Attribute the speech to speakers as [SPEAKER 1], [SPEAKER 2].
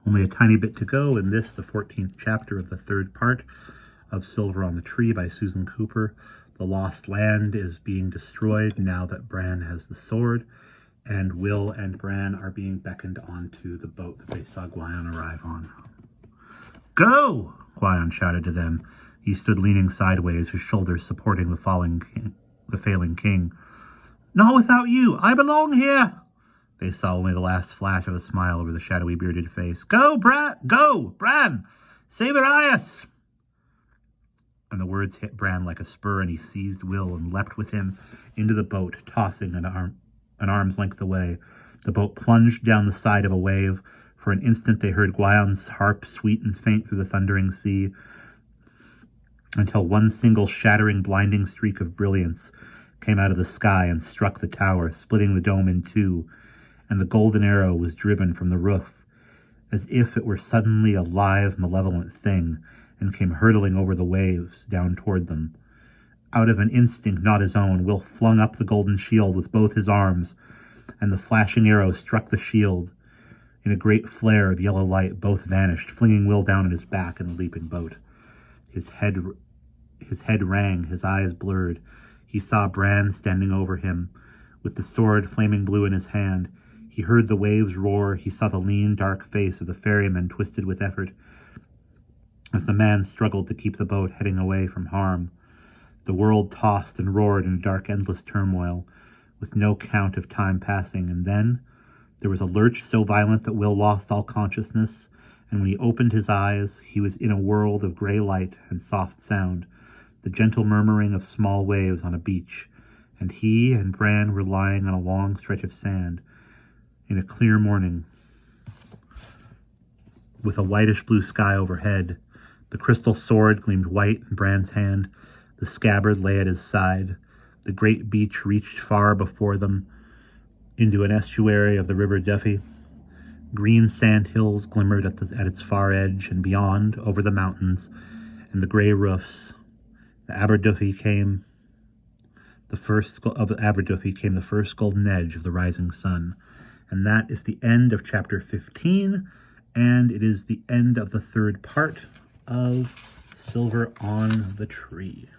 [SPEAKER 1] Only a tiny bit to go in this, the 14th chapter of the third part of Silver on the Tree by Susan Cooper. The lost land is being destroyed now that Bran has the sword, and Will and Bran are being beckoned onto the boat that they saw Gwion arrive on. "Go!" Gwion shouted to them. He stood leaning sideways, his shoulders supporting the failing king. "Not without you! I belong here!" They saw only the last flash of a smile over the shadowy bearded face. "Go, Bran! Go, Bran! Save Arias!" And the words hit Bran like a spur, and he seized Will and leapt with him into the boat, tossing an arm's length away. The boat plunged down the side of a wave. For an instant they heard Gwion's harp sweet and faint through the thundering sea, until one single shattering, blinding streak of brilliance came out of the sky and struck the tower, splitting the dome in two, and the golden arrow was driven from the roof, as if it were suddenly a live, malevolent thing, and came hurtling over the waves down toward them. Out of an instinct not his own, Will flung up the golden shield with both his arms, and the flashing arrow struck the shield. In a great flare of yellow light, both vanished, flinging Will down on his back in the leaping boat. His head rang, his eyes blurred. He saw Bran standing over him, with the sword flaming blue in his hand. He heard the waves roar. He saw the lean, dark face of the ferryman twisted with effort, as the man struggled to keep the boat heading away from harm. The world tossed and roared in a dark, endless turmoil, with no count of time passing, and then there was a lurch so violent that Will lost all consciousness, and when he opened his eyes, he was in a world of gray light and soft sound, the gentle murmuring of small waves on a beach, and he and Bran were lying on a long stretch of sand in a clear morning, with a whitish blue sky overhead. The crystal sword gleamed white in Bran's hand. The scabbard lay at his side. The great beach reached far before them into an estuary of the River Duffy. Green sand hills glimmered at its far edge, and beyond, over the mountains and the gray roofs, the Aberduffy came the first golden edge of the rising sun. And that is the end of chapter 15, and it is the end of the third part of Silver on the Tree.